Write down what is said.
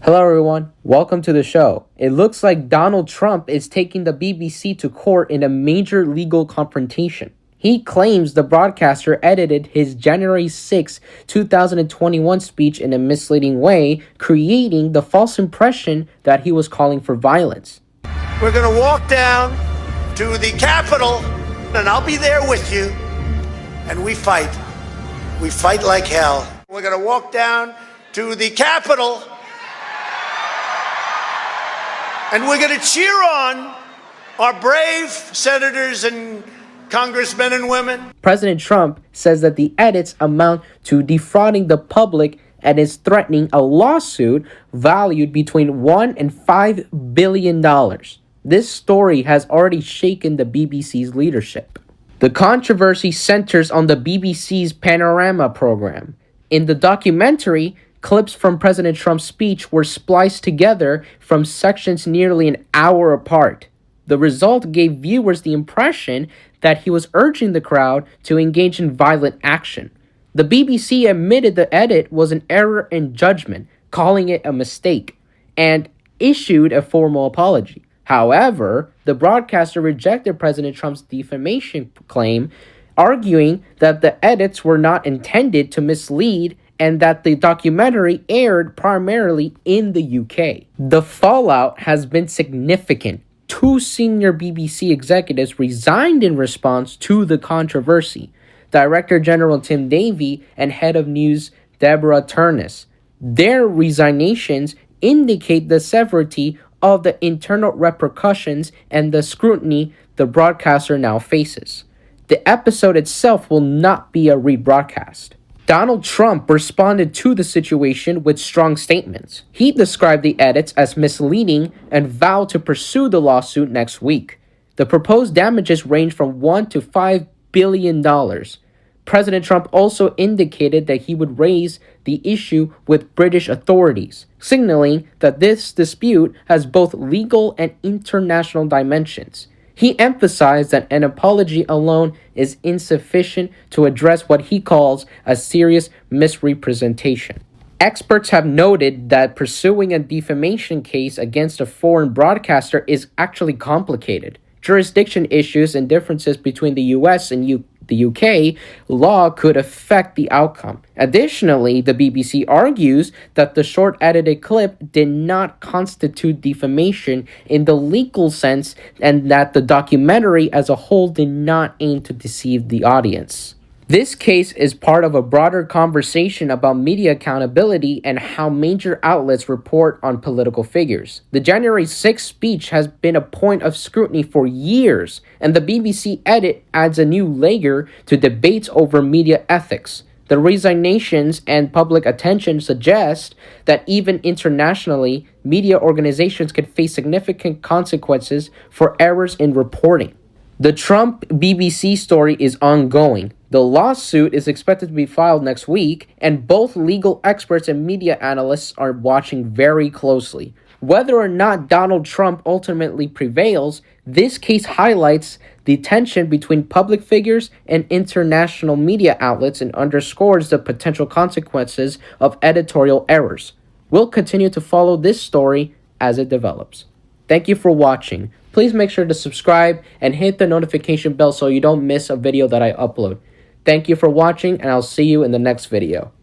Hello everyone, welcome to the show. It looks like Donald Trump is taking the BBC to court in a major legal confrontation. He claims the broadcaster edited his January 6, 2021 speech in a misleading way, creating the false impression that he was calling for violence. We're going to walk down to the Capitol, and I'll be there with you, and we fight. We fight like hell. We're going to walk down to the Capitol, and we're going to cheer on our brave senators and congressmen and women. President Trump says that the edits amount to defrauding the public and is threatening a lawsuit valued between $1 and $5 billion. This story has already shaken the BBC's leadership. The controversy centers on the BBC's Panorama program. In the documentary, clips from President Trump's speech were spliced together from sections nearly an hour apart. The result gave viewers the impression that he was urging the crowd to engage in violent action. The BBC admitted the edit was an error in judgment, calling it a mistake, and issued a formal apology. However, the broadcaster rejected President Trump's defamation claim, arguing that the edits were not intended to mislead and that the documentary aired primarily in the UK. The fallout has been significant. Two senior BBC executives resigned in response to the controversy: Director General Tim Davie and Head of News Deborah Turnus. Their resignations indicate the severity of the internal repercussions and the scrutiny the broadcaster now faces. The episode itself will not be a rebroadcast. Donald Trump responded to the situation with strong statements. He described the edits as misleading and vowed to pursue the lawsuit next week. The proposed damages range from $1 to $5 billion. President Trump also indicated that he would raise the issue with British authorities, signaling that this dispute has both legal and international dimensions. He emphasized that an apology alone is insufficient to address what he calls a serious misrepresentation. Experts have noted that pursuing a defamation case against a foreign broadcaster is actually complicated. Jurisdiction issues and differences between the US and the UK law could affect the outcome. Additionally, the BBC argues that the short edited clip did not constitute defamation in the legal sense and that the documentary as a whole did not aim to deceive the audience. This case is part of a broader conversation about media accountability and how major outlets report on political figures. The January 6th speech has been a point of scrutiny for years, and the BBC edit adds a new layer to debates over media ethics. The resignations and public attention suggest that even internationally, media organizations could face significant consequences for errors in reporting. The Trump BBC story is ongoing. The lawsuit is expected to be filed next week, and both legal experts and media analysts are watching very closely. Whether or not Donald Trump ultimately prevails, this case highlights the tension between public figures and international media outlets and underscores the potential consequences of editorial errors. We'll continue to follow this story as it develops. Thank you for watching. Please make sure to subscribe and hit the notification bell so you don't miss a video that I upload. Thank you for watching, and I'll see you in the next video.